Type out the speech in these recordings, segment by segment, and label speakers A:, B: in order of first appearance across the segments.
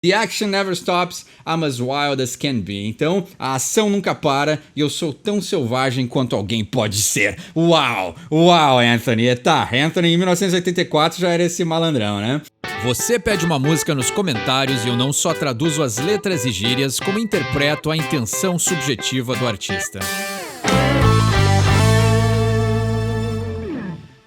A: The action never stops, I'm as wild as can be. Então, a ação nunca para e eu sou tão selvagem quanto alguém pode ser. Uau! Uau, Anthony. Tá, Anthony em 1984 já era esse malandrão, né?
B: Você pede uma música nos comentários e eu não só traduzo as letras e gírias, como interpreto a intenção subjetiva do artista.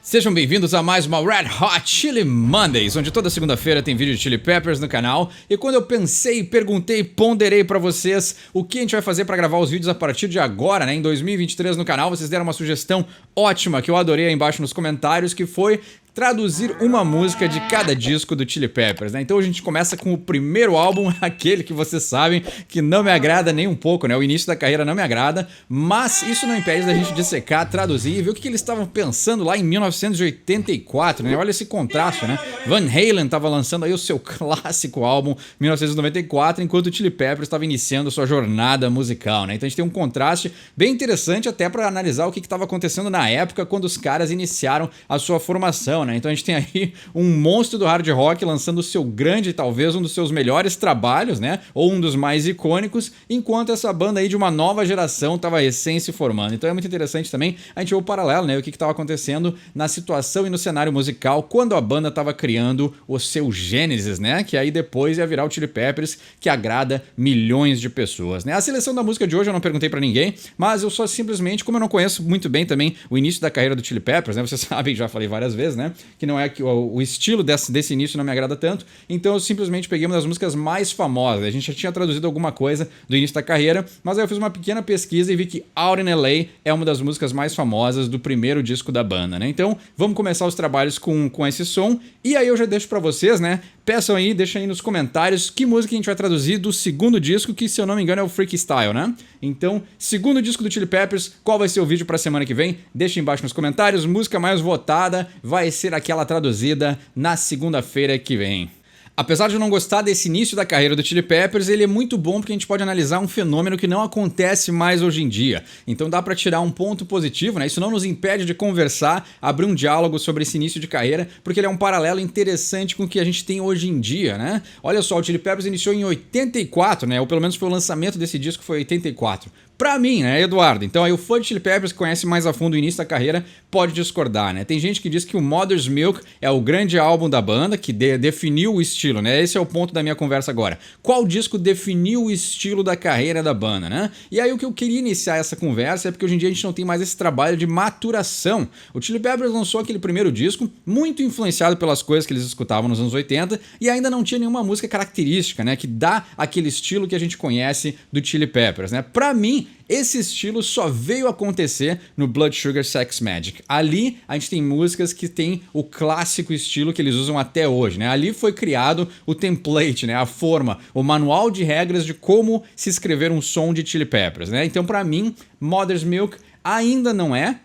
A: Sejam bem-vindos a mais uma Red Hot Chili Mondays, onde toda segunda-feira tem vídeo de Chili Peppers no canal. E quando eu pensei, perguntei, ponderei pra vocês o que a gente vai fazer pra gravar os vídeos a partir de agora, né, em 2023 no canal, vocês deram uma sugestão ótima que eu adorei aí embaixo nos comentários, que foi traduzir uma música de cada disco do Chili Peppers, né? Então a gente começa com o primeiro álbum, aquele que vocês sabem que não me agrada nem um pouco, né? O início da carreira não me agrada, mas isso não impede da gente dissecar, traduzir e ver o que eles estavam pensando lá em 1984, né? Olha esse contraste, né? Van Halen estava lançando aí o seu clássico álbum 1994, enquanto o Chili Peppers estava iniciando sua jornada musical, né? Então a gente tem um contraste bem interessante até para analisar o que estava acontecendo na época quando os caras iniciaram a sua formação, né? Então a gente tem aí um monstro do hard rock lançando o seu grande, talvez um dos seus melhores trabalhos, né? Ou um dos mais icônicos, enquanto essa banda aí de uma nova geração estava recém se formando. Então é muito interessante também a gente ver o paralelo, né? O que estava acontecendo na situação e no cenário musical quando a banda estava criando o seu Gênesis, né? Que aí depois ia virar o Chili Peppers, que agrada milhões de pessoas, né? A seleção da música de hoje eu não perguntei pra ninguém, mas eu só simplesmente, como eu não conheço muito bem também o início da carreira do Chili Peppers, né? Vocês sabem, já falei várias vezes, né? Que não é que o estilo desse início não me agrada tanto, então eu simplesmente peguei uma das músicas mais famosas. A gente já tinha traduzido alguma coisa do início da carreira, mas aí eu fiz uma pequena pesquisa e vi que Out in LA é uma das músicas mais famosas do primeiro disco da banda, né? Então vamos começar os trabalhos com esse som, e aí eu já deixo pra vocês, né? Peçam aí, deixem aí nos comentários que música a gente vai traduzir do segundo disco, que se eu não me engano é o Freaky Style, né? Então, segundo disco do Chili Peppers, qual vai ser o vídeo pra semana que vem? Deixa embaixo nos comentários, música mais votada vai ser aquela traduzida na segunda-feira que vem. Apesar de eu não gostar desse início da carreira do Chili Peppers, ele é muito bom porque a gente pode analisar um fenômeno que não acontece mais hoje em dia. Então dá pra tirar um ponto positivo, né? Isso não nos impede de conversar, abrir um diálogo sobre esse início de carreira, porque ele é um paralelo interessante com o que a gente tem hoje em dia, né? Olha só, o Chili Peppers iniciou em 84, né? Ou pelo menos foi o lançamento desse disco foi em 84. Pra mim, né, Eduardo? Então aí o fã de Chili Peppers que conhece mais a fundo o início da carreira pode discordar, né? Tem gente que diz que o Mother's Milk é o grande álbum da banda, que definiu o estilo, né? Esse é o ponto da minha conversa agora. Qual disco definiu o estilo da carreira da banda, né? E aí o que eu queria iniciar essa conversa é porque hoje em dia a gente não tem mais esse trabalho de maturação. O Chili Peppers lançou aquele primeiro disco, muito influenciado pelas coisas que eles escutavam nos anos 80, e ainda não tinha nenhuma música característica, né? Que dá aquele estilo que a gente conhece do Chili Peppers, né? Pra mim, esse estilo só veio acontecer no Blood Sugar Sex Magik. Ali a gente tem músicas que tem o clássico estilo que eles usam até hoje, né? Ali foi criado o template, né? A forma, o manual de regras de como se escrever um som de Chili Peppers, né? Então pra mim, Mother's Milk ainda não é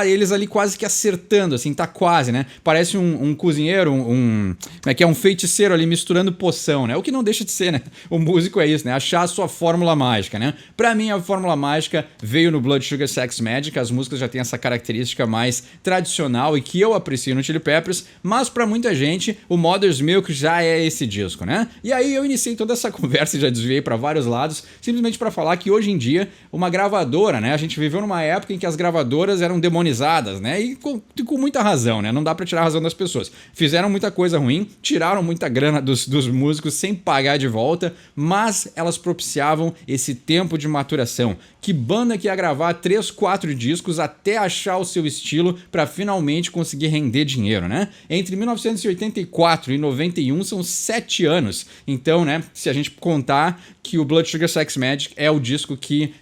A: eles ali quase que acertando, assim, tá quase, né? Parece um cozinheiro, como é que é, um feiticeiro ali misturando poção, né? O que não deixa de ser, né? O músico é isso, né? Achar a sua fórmula mágica, né? Pra mim, a fórmula mágica veio no Blood Sugar Sex Magik, as músicas já têm essa característica mais tradicional e que eu aprecio no Chili Peppers, mas pra muita gente, o Mother's Milk já é esse disco, né? E aí eu iniciei toda essa conversa e já desviei pra vários lados, simplesmente pra falar que hoje em dia, uma gravadora, né? A gente viveu numa época em que as gravadoras eram demonizadas, né? E com muita razão, né? Não dá pra tirar a razão das pessoas. Fizeram muita coisa ruim, tiraram muita grana dos músicos sem pagar de volta, mas elas propiciavam esse tempo de maturação. Que banda que ia gravar 3, 4 discos até achar o seu estilo pra finalmente conseguir render dinheiro, né? Entre 1984 e 91 são 7 anos. Então, né? Se a gente contar que o Blood Sugar Sex Magik é o disco que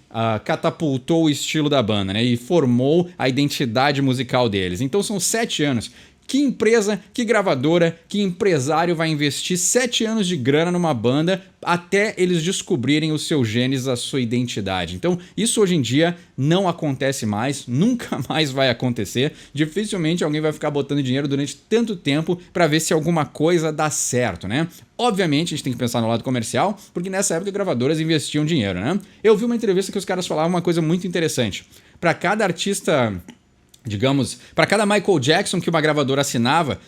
A: catapultou o estilo da banda, né? E formou a identidade musical deles. Então são 7 anos. Que empresa, que gravadora, que empresário vai investir 7 anos de grana numa banda até eles descobrirem o seu genes, a sua identidade? Então, isso hoje em dia não acontece mais, nunca mais vai acontecer. Dificilmente alguém vai ficar botando dinheiro durante tanto tempo para ver se alguma coisa dá certo, né? Obviamente, a gente tem que pensar no lado comercial, porque nessa época gravadoras investiam dinheiro, né? Eu vi uma entrevista que os caras falavam uma coisa muito interessante. Para cada artista digamos, para cada Michael Jackson que uma gravadora assinava,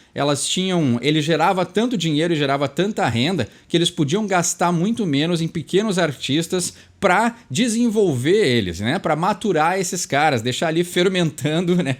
A: ele gerava tanto dinheiro e gerava tanta renda que eles podiam gastar muito menos em pequenos artistas para desenvolver eles, né? Para maturar esses caras, deixar ali fermentando, né?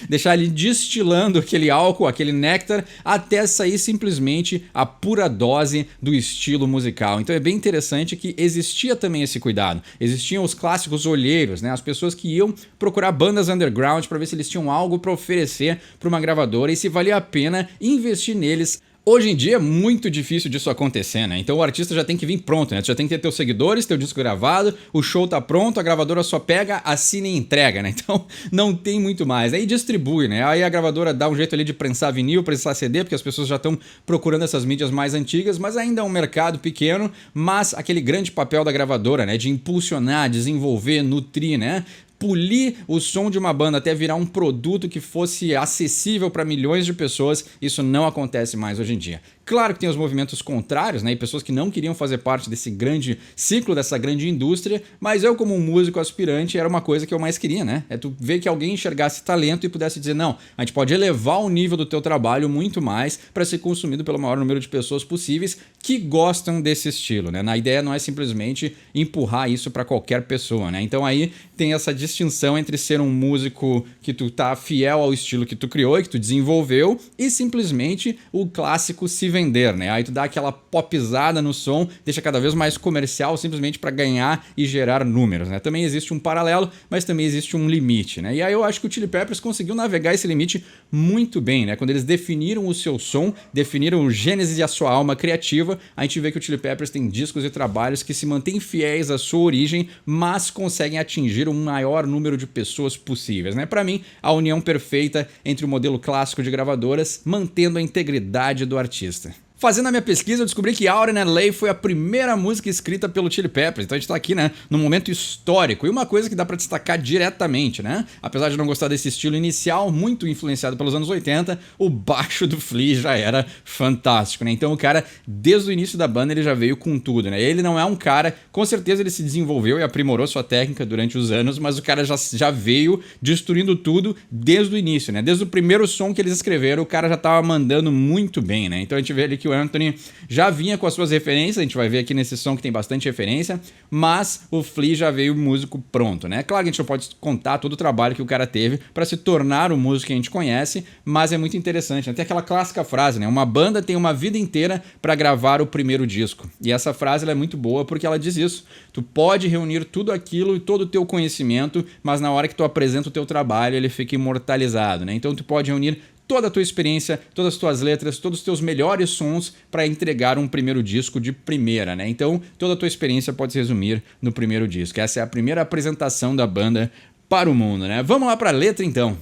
A: Deixar ali destilando aquele álcool, aquele néctar, até sair simplesmente a pura dose do estilo musical. Então é bem interessante que existia também esse cuidado. Existiam os clássicos olheiros, né? As pessoas que iam procurar bandas underground para ver se eles tinham algo para oferecer para uma gravadora e se valia a pena investir neles. Hoje em dia é muito difícil disso acontecer, né? Então o artista já tem que vir pronto, né? Tu já tem que ter teus seguidores, teu disco gravado, o show tá pronto, a gravadora só pega, assina e entrega, né? Então não tem muito mais. Aí distribui, né? Aí a gravadora dá um jeito ali de prensar vinil, prensar CD, porque as pessoas já estão procurando essas mídias mais antigas, mas ainda é um mercado pequeno, mas aquele grande papel da gravadora, né? De impulsionar, desenvolver, nutrir, né? Polir o som de uma banda até virar um produto que fosse acessível para milhões de pessoas, isso não acontece mais hoje em dia. Claro que tem os movimentos contrários, né, e pessoas que não queriam fazer parte desse grande ciclo, dessa grande indústria, mas eu como um músico aspirante era uma coisa que eu mais queria, né? É tu ver que alguém enxergasse talento e pudesse dizer, não, a gente pode elevar o nível do teu trabalho muito mais para ser consumido pelo maior número de pessoas possíveis que gostam desse estilo, né? A ideia não é simplesmente empurrar isso para qualquer pessoa, né? Então aí tem essa distinção entre ser um músico que tu tá fiel ao estilo que tu criou e que tu desenvolveu e simplesmente o clássico se vender, né? Aí tu dá aquela popizada no som, deixa cada vez mais comercial simplesmente para ganhar e gerar números, né? Também existe um paralelo, mas também existe um limite, né? E aí eu acho que o Chili Peppers conseguiu navegar esse limite muito bem, né? Quando eles definiram o seu som, definiram o gênese e a sua alma criativa, a gente vê que o Chili Peppers tem discos e trabalhos que se mantêm fiéis à sua origem, mas conseguem atingir o maior número de pessoas possíveis, né? Para mim, a união perfeita entre o modelo clássico de gravadoras, mantendo a integridade do artista. Fazendo a minha pesquisa, eu descobri que Out in L.A. foi a primeira música escrita pelo Chili Peppers. Então a gente tá aqui, né, num momento histórico. E uma coisa que dá pra destacar diretamente, né? Apesar de não gostar desse estilo inicial, muito influenciado pelos anos 80, o baixo do Flea já era fantástico, né? Então o cara, desde o início da banda, ele já veio com tudo, né? Ele não é um cara... Com certeza ele se desenvolveu e aprimorou sua técnica durante os anos, mas o cara já veio destruindo tudo desde o início, né? Desde o primeiro som que eles escreveram, o cara já tava mandando muito bem, né? Então a gente vê ali que o Anthony já vinha com as suas referências, a gente vai ver aqui nesse som que tem bastante referência, mas o Flea já veio músico pronto, né? Claro que a gente não pode contar todo o trabalho que o cara teve para se tornar o músico que a gente conhece, mas é muito interessante, né? Tem aquela clássica frase, né? Uma banda tem uma vida inteira para gravar o primeiro disco. E essa frase ela é muito boa porque ela diz isso. Tu pode reunir tudo aquilo e todo o teu conhecimento, mas na hora que tu apresenta o teu trabalho, ele fica imortalizado, né? Então tu pode reunir toda a tua experiência, todas as tuas letras, todos os teus melhores sons para entregar um primeiro disco de primeira, né? Então, toda a tua experiência pode se resumir no primeiro disco. Essa é a primeira apresentação da banda para o mundo, né? Vamos lá para a letra, então.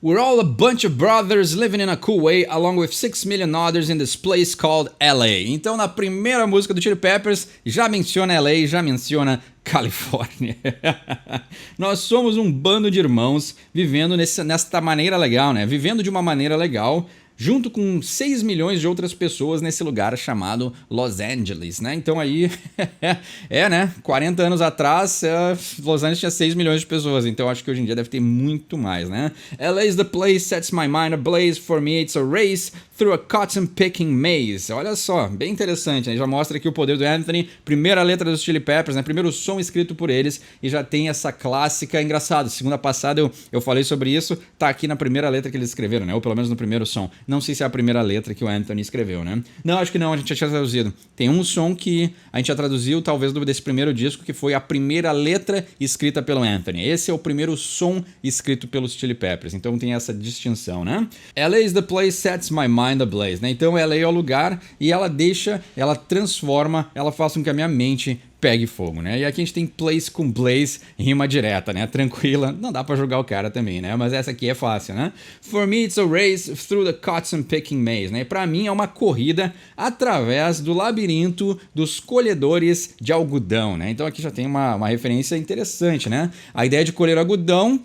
A: We're all a bunch of brothers living in a cool way, along with 6 million others in this place called LA. Então, na primeira música do Chili Peppers, já menciona LA, já menciona Califórnia. Nós somos um bando de irmãos vivendo nesta maneira legal, né? Vivendo de uma maneira legal, junto com 6 milhões de outras pessoas nesse lugar chamado Los Angeles, né? Então aí, né? 40 anos atrás, Los Angeles tinha 6 milhões de pessoas, então acho que hoje em dia deve ter muito mais, né? LA is the place, sets my mind ablaze, for me it's a race through a cotton-picking maze. Olha só, bem interessante, né? Já mostra aqui o poder do Anthony, primeira letra dos Chili Peppers, né? Primeiro som escrito por eles, e já tem essa clássica, engraçado, segunda passada eu falei sobre isso, tá aqui na primeira letra que eles escreveram, né? Ou pelo menos no primeiro som. Não sei se é a primeira letra que o Anthony escreveu, né? Não, acho que não, a gente já tinha traduzido. Tem um som que a gente já traduziu, talvez desse primeiro disco, que foi a primeira letra escrita pelo Anthony. Esse é o primeiro som escrito pelos Chili Peppers, então tem essa distinção, né? LA is the place, sets my mind ablaze, né? Então LA é o lugar e ela transforma, ela faz com que a minha mente pegue fogo, né? E aqui a gente tem place com blaze, rima direta, né? Tranquila, não dá pra jogar o cara também, né? Mas essa aqui é fácil, né? For me it's a race through the cotton picking maze, né? E pra mim é uma corrida através do labirinto dos colhedores de algodão, né? Então aqui já tem uma referência interessante, né? A ideia de colher algodão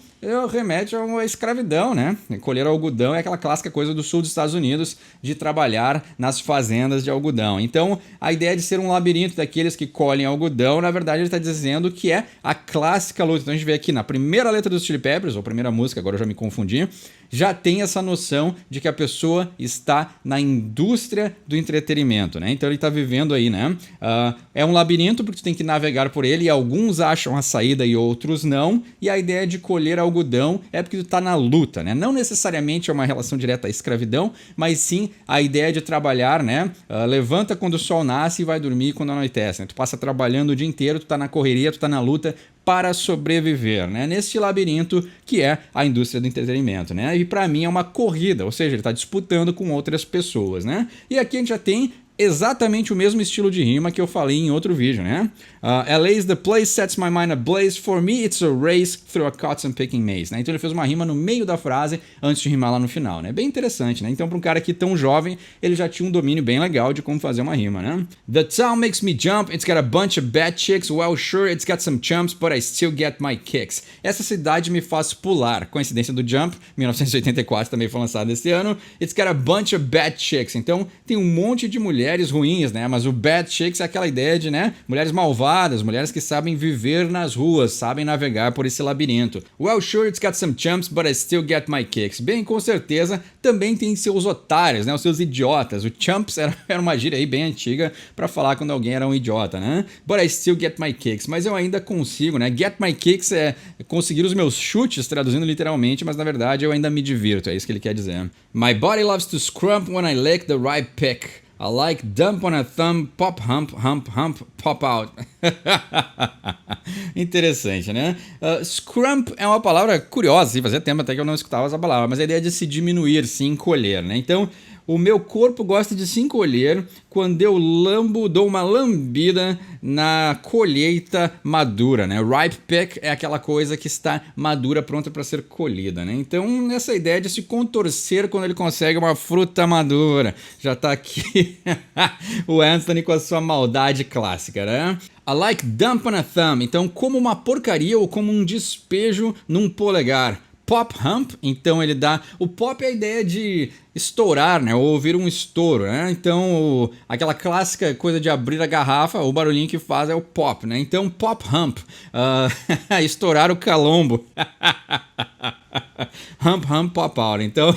A: remete a uma escravidão, né? Colher algodão é aquela clássica coisa do sul dos Estados Unidos de trabalhar nas fazendas de algodão. Então, a ideia de ser um labirinto daqueles que colhem algodão, na verdade, ele está dizendo que é a clássica luta. Então, a gente vê aqui na primeira letra dos Chili Peppers, ou primeira música, agora eu já me confundi, já tem essa noção de que a pessoa está na indústria do entretenimento, né? Então ele está vivendo aí, né? É um labirinto porque tu tem que navegar por ele e alguns acham a saída e outros não. E a ideia de colher algodão é porque tu está na luta, né? Não necessariamente é uma relação direta à escravidão, mas sim a ideia de trabalhar, né? Levanta quando o sol nasce e vai dormir quando anoitece, né? Tu passa trabalhando o dia inteiro, tu está na correria, tu está na luta para sobreviver, né? Neste labirinto que é a indústria do entretenimento, né? E para mim é uma corrida, ou seja, ele está disputando com outras pessoas, né? E aqui a gente já tem exatamente o mesmo estilo de rima que eu falei em outro vídeo, né? LA is the place, sets my mind ablaze. For me, it's a race through a cotton picking maze. Né? Então ele fez uma rima no meio da frase antes de rimar lá no final, né? Bem interessante, né? Então para um cara aqui tão jovem, ele já tinha um domínio bem legal de como fazer uma rima, né? The town makes me jump, it's got a bunch of bad chicks. Well, sure, it's got some chumps, but I still get my kicks. Essa cidade me faz pular. Coincidência do Jump, 1984 também foi lançado esse ano. It's got a bunch of bad chicks. Então tem um monte de mulheres ruins, né? Mas o bad chicks é aquela ideia de, né? Mulheres malvadas, mulheres que sabem viver nas ruas, sabem navegar por esse labirinto. Well, sure, it's got some chumps, but I still get my kicks. Bem, com certeza, também tem seus otários, né? Os seus idiotas. O chumps era uma gíria aí bem antiga pra falar quando alguém era um idiota, né? But I still get my kicks. Mas eu ainda consigo, né? Get my kicks é conseguir os meus chutes, traduzindo literalmente, mas na verdade eu ainda me divirto, é isso que ele quer dizer. My body loves to scrump when I lick the right pick. I like dump on a thumb, pop, hump, hump, hump, pop out. Interessante, né? Scrump é uma palavra curiosa, assim, fazia tempo até que eu não escutava essa palavra, mas a ideia é de se diminuir, se encolher, né? Então, o meu corpo gosta de se encolher quando eu dou uma lambida na colheita madura, né? Ripe pick é aquela coisa que está madura, pronta para ser colhida, né? Então, essa ideia de se contorcer quando ele consegue uma fruta madura. Já tá aqui o Anthony com a sua maldade clássica, né? I like dump on a thumb. Então, como uma porcaria ou como um despejo num polegar. Pop hump, então ele dá... O pop é a ideia de estourar, né? Ou ouvir um estouro, né? Então, aquela clássica coisa de abrir a garrafa, o barulhinho que faz é o pop, né? Então, pop hump. Estourar o calombo. Hump, hump, pop out. Então...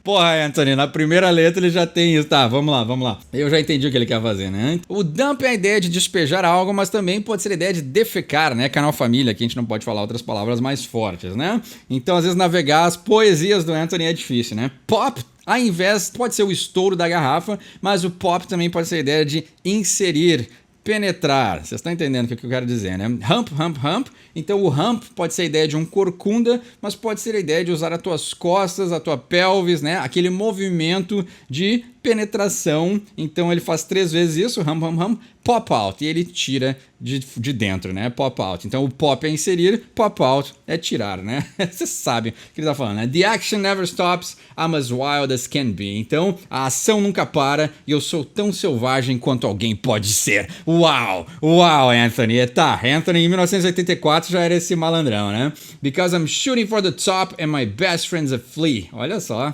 A: Porra, Anthony, na primeira letra ele já tem isso. Tá, vamos lá. Eu já entendi o que ele quer fazer, né? O dump é a ideia de despejar algo, mas também pode ser a ideia de defecar, né? Canal Família, aqui a gente não pode falar outras palavras mais fortes, né? Então, às vezes, navegar as poesias do Anthony é difícil, né? Pop, ao invés, pode ser o estouro da garrafa, mas o pop também pode ser a ideia de inserir, penetrar. Vocês estão entendendo o que eu quero dizer, né? Hump, hump, hump. Então o hump pode ser a ideia de um corcunda, mas pode ser a ideia de usar as tuas costas, a tua pelvis, né? Aquele movimento de penetração. Então ele faz 3 vezes isso, hump, hump, hump, pop out. E ele tira de dentro, né? Pop out. Então o pop é inserir, pop out é tirar, né? Você sabe o que ele tá falando, né? The action never stops, I'm as wild as can be. Então a ação nunca para e eu sou tão selvagem quanto alguém pode ser. Uau, Anthony. Tá, Anthony em 1984 já era esse malandrão, né? Because I'm shooting for the top and my best friend's a flea. Olha só.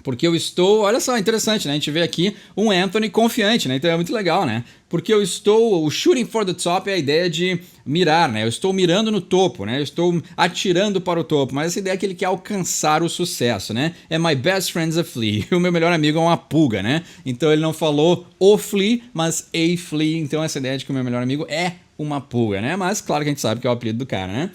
A: Porque eu estou... Olha só, interessante, né? A gente vê aqui um Anthony confiante, né? Então é muito legal, né? Porque eu estou... O shooting for the top é a ideia de mirar, né? Eu estou mirando no topo, né? Eu estou atirando para o topo. Mas essa ideia é que ele quer alcançar o sucesso, né? É my best friend's a flea. O meu melhor amigo é uma pulga, né? Então ele não falou o flea, mas a flea. Então essa ideia de que o meu melhor amigo é uma pulga, né? Mas claro que a gente sabe que é o apelido do cara, né?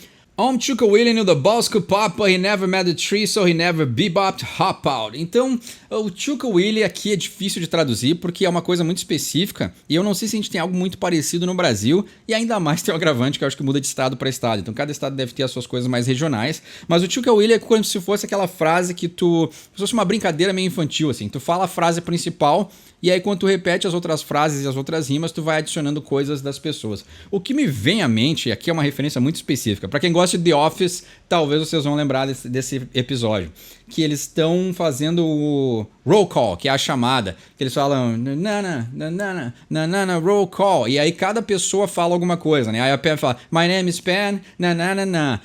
A: Chuka Willie knew the balls could pop, but he never met the tree, so he never bebopped hop out. Então, o Chuka Willie aqui é difícil de traduzir porque é uma coisa muito específica e eu não sei se a gente tem algo muito parecido no Brasil e ainda mais tem o agravante que eu acho que muda de estado para estado. Então, cada estado deve ter as suas coisas mais regionais, mas o Chuka Willie é como se fosse aquela frase que se fosse uma brincadeira meio infantil, assim. Tu fala a frase principal e aí quando tu repete as outras frases e as outras rimas, tu vai adicionando coisas das pessoas. O que me vem à mente, e aqui é uma referência muito específica, para quem gosta de The Office, talvez vocês vão lembrar desse episódio, que eles estão fazendo o roll call, que é a chamada, que eles falam nanana, roll call, e aí cada pessoa fala alguma coisa, né? Aí a Pam fala, my name is Pam, nanana,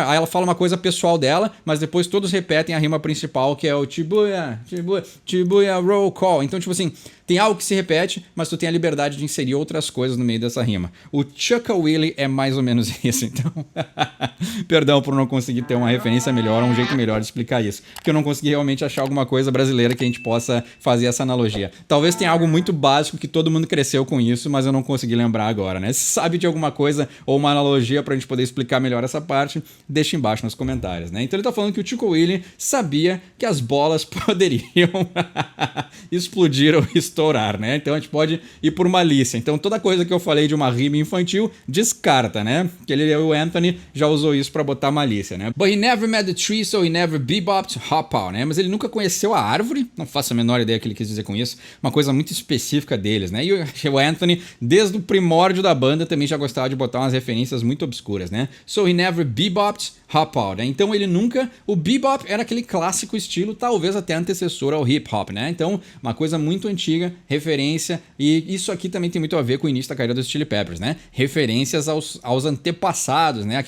A: aí ela fala uma coisa pessoal dela, mas depois todos repetem a rima principal, que é o Shibuya, Shibuya, Shibuya roll call. Então, tipo assim, tem algo que se repete, mas tu tem a liberdade de inserir outras coisas no meio dessa rima. O Chuck-a-Willy é mais ou menos isso, então... Perdão por não conseguir ter uma referência melhor, um jeito melhor de explicar isso. Porque eu não consegui realmente achar alguma coisa brasileira que a gente possa fazer essa analogia. Talvez tenha algo muito básico que todo mundo cresceu com isso, mas eu não consegui lembrar agora, né? Se sabe de alguma coisa ou uma analogia pra gente poder explicar melhor essa parte, deixa embaixo nos comentários, né? Então ele tá falando que o Chuck-a-Willy sabia que as bolas poderiam explodir ou estourar, né? Então a gente pode ir por malícia. Então toda coisa que eu falei de uma rima infantil, descarta, né? Que o Anthony já usou isso pra botar malícia, né? But he never met the tree, so he never bebopped hop out, né? Mas ele nunca conheceu a árvore, não faço a menor ideia o que ele quis dizer com isso, uma coisa muito específica deles, né? E o Anthony, desde o primórdio da banda, também já gostava de botar umas referências muito obscuras, né? So he never bebopped hop out, né? Então ele nunca... O bebop era aquele clássico estilo, talvez até antecessor ao hip hop, né? Então, uma coisa muito antiga, referência, e isso aqui também tem muito a ver com o início da carreira dos Chili Peppers, né? Referências aos antepassados, né?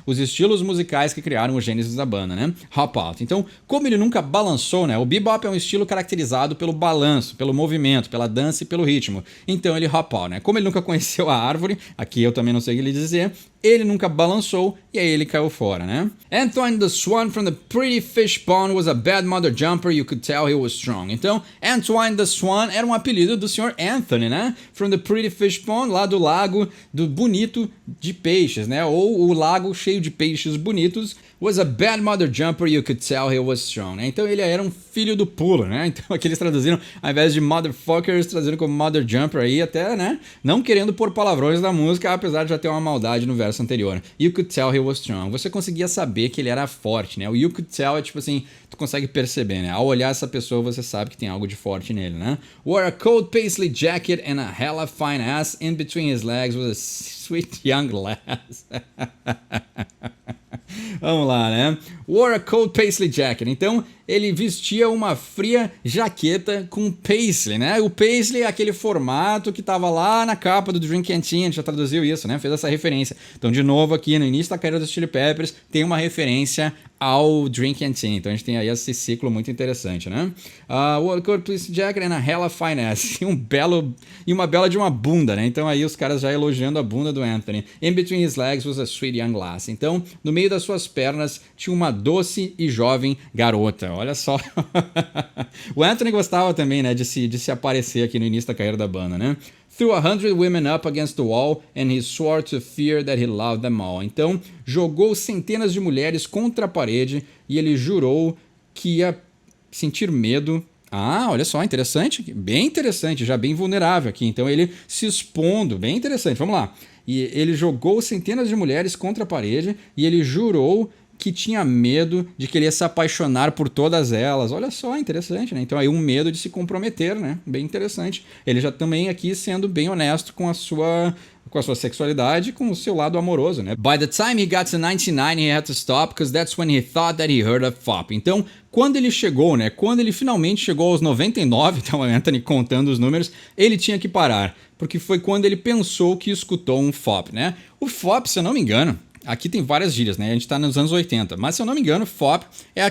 A: Os estilos musicais que criaram o gênesis da banda, né? Hop out. Então, como ele nunca balançou, né? O bebop é um estilo caracterizado pelo balanço, pelo movimento, pela dança e pelo ritmo. Então ele hop out, né? Como ele nunca conheceu a árvore, aqui eu também não sei o que ele dizer, ele nunca balançou e aí ele caiu fora, né? Antoine the Swan from the Pretty Fish Pond was a bad mother jumper, you could tell he was strong. Então, Antoine the Swan era um apelido do Sr. Anthony, né? From the Pretty Fish Pond, lá do lago do bonito de peixes, né? Ou o lago cheio de peixes bonitos, was a bad mother jumper, you could tell he was strong, né? Então ele era um filho do pulo, né? Então aqui eles traduziram, ao invés de motherfuckers, traduziram como mother jumper aí, até, né? Não querendo pôr palavrões na música, apesar de já ter uma maldade no verso anterior. You could tell he was strong. Você conseguia saber que ele era forte, né? O you could tell é tipo assim, tu consegue perceber, né? Ao olhar essa pessoa, você sabe que tem algo de forte nele, né? Wore a coat paisley jacket and a hella fine ass. In between his legs was a sweet young lass. Vamos lá, né? Wore a coat paisley jacket. Então, ele vestia uma fria jaqueta com paisley, né? O paisley é aquele formato que tava lá na capa do Drink Canteen, a gente já traduziu isso, né? Fez essa referência. Então, de novo, aqui no início da carreira dos Chili Peppers, tem uma referência ao Drink Canteen. Então, a gente tem aí esse ciclo muito interessante, né? Wore a coat paisley jacket and a hella fine ass. E uma bela de uma bunda, né? Então, aí os caras já elogiando a bunda do Anthony. In between his legs was a sweet young lass. Então, no meio das suas pernas tinha uma doce e jovem garota. Olha só. O Anthony gostava também, né, de se aparecer aqui no início da carreira da banda, né? Threw 100 women up against the wall and he swore to fear that he loved them all. Então, jogou centenas de mulheres contra a parede e ele jurou que ia sentir medo. Ah, olha só, interessante, bem interessante, já bem vulnerável aqui. Então ele se expondo, bem interessante, vamos lá. E ele jogou centenas de mulheres contra a parede e ele jurou que tinha medo de que ele ia se apaixonar por todas elas. Olha só, interessante, né? Então aí um medo de se comprometer, né? Bem interessante. Ele já também aqui sendo bem honesto com a sua sexualidade, com o seu lado amoroso, né? By the time he got to 99, he had to stop, because that's when he thought that he heard a fop. Então, quando ele chegou, né? Quando ele finalmente chegou aos 99, então o Anthony contando os números, ele tinha que parar, porque foi quando ele pensou que escutou um fop, né? O fop, se eu não me engano, aqui tem várias gírias, né? A gente tá nos anos 80. Mas se eu não me engano, fop é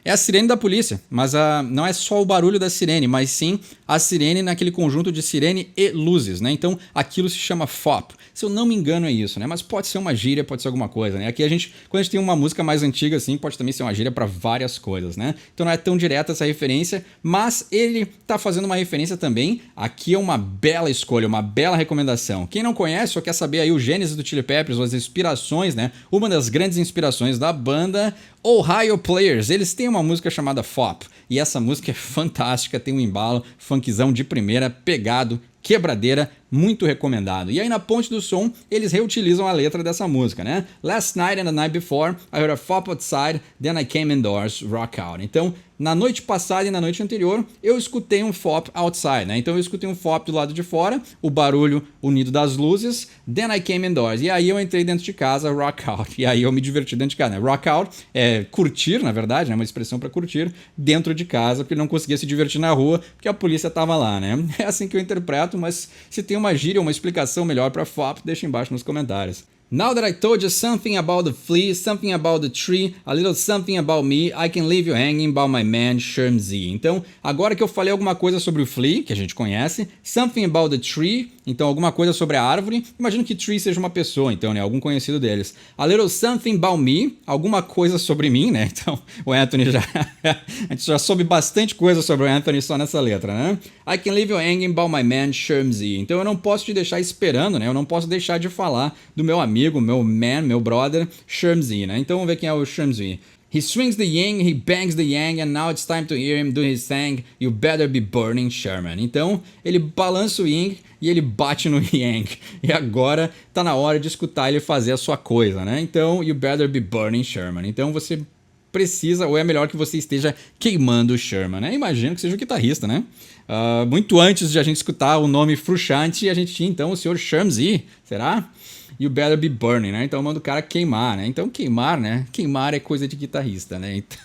A: a sirene da polícia. Mas não é só o barulho da sirene, mas sim a sirene naquele conjunto de sirene e luzes, né? Então aquilo se chama fop. Se eu não me engano é isso, né? Mas pode ser uma gíria, pode ser alguma coisa, né? Aqui quando a gente tem uma música mais antiga assim, pode também ser uma gíria para várias coisas, né? Então não é tão direta essa referência, mas ele tá fazendo uma referência também. Aqui é uma bela escolha, uma bela recomendação. Quem não conhece ou quer saber aí o gênesis do Chili Peppers, ou as inspirações, né? Uma das grandes inspirações da banda, Ohio Players. Eles têm uma música chamada Fop. E essa música é fantástica, tem um embalo, funkzão de primeira, pegado, quebradeira, muito recomendado. E aí na ponte do som, eles reutilizam a letra dessa música, né? Last night and the night before, I heard a fop outside, then I came indoors, rock out. Então, na noite passada e na noite anterior, eu escutei um fop outside, né? Então eu escutei um fop do lado de fora, o barulho unido das luzes, then I came indoors. E aí eu entrei dentro de casa, rock out. E aí eu me diverti dentro de casa, né? Rock out é curtir, na verdade, né? Uma expressão para curtir dentro de casa, porque ele não conseguia se divertir na rua, porque a polícia tava lá, né? É assim que eu interpreto, mas se tem uma gíria, uma explicação melhor para fop, deixa embaixo nos comentários. Now that I told you something about the flea, something about the tree, a little something about me, I can leave you hanging by my man Sherm Z. Então, agora que eu falei alguma coisa sobre o flea, que a gente conhece, something about the tree, então alguma coisa sobre a árvore, imagino que tree seja uma pessoa, então, né, algum conhecido deles. A little something about me, alguma coisa sobre mim, né, então o Anthony a gente já soube bastante coisa sobre o Anthony só nessa letra, né. I can leave you hanging by my man Sherm Z. Então eu não posso te deixar esperando, né, eu não posso deixar de falar do meu amigo, meu man, meu brother, Sherm Z, né? Então vamos ver quem é o Sherm Z. He swings the yang, he bangs the yang, and now it's time to hear him do his thing. You better be burning, Sherman. Então ele balança o yang e ele bate no yang. E agora tá na hora de escutar ele fazer a sua coisa, né? Então, you better be burning, Sherman. Então você precisa, ou é melhor que você esteja queimando o Sherman, né? Imagino que seja o guitarrista, né? Muito antes de a gente escutar o nome Frusciante, a gente tinha então o Sr. Sherm Z, será? You better be burning, né? Então manda o cara queimar, né? Então queimar, né? Queimar é coisa de guitarrista, né? Então...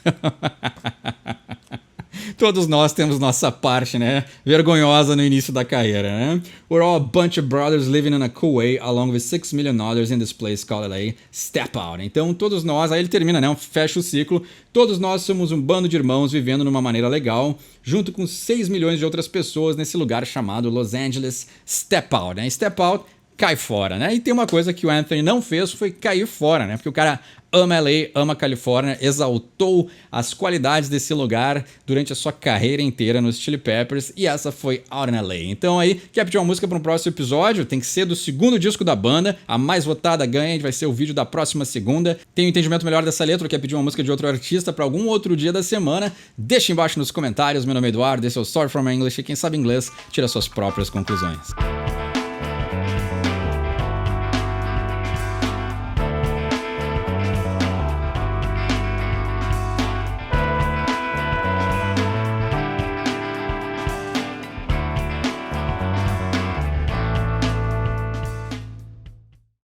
A: Todos nós temos nossa parte, né? Vergonhosa no início da carreira, né? We're all a bunch of brothers living in a cool way along with $6 million in this place called LA. Step out. Então todos nós, aí ele termina, né? Fecha o ciclo. Todos nós somos um bando de irmãos vivendo numa maneira legal, junto com 6 milhões de outras pessoas nesse lugar chamado Los Angeles. Step out, né? Step out, cai fora, né? E tem uma coisa que o Anthony não fez, foi cair fora, né? Porque o cara ama LA, ama Califórnia, exaltou as qualidades desse lugar durante a sua carreira inteira nos Chili Peppers, e essa foi Out in LA. Então aí, quer pedir uma música para um próximo episódio? Tem que ser do segundo disco da banda, a mais votada ganha, vai ser o vídeo da próxima segunda. Tem um entendimento melhor dessa letra, ou quer pedir uma música de outro artista para algum outro dia da semana? Deixa embaixo nos comentários. Meu nome é Eduardo, esse é o Story from English, e quem sabe inglês tira suas próprias conclusões.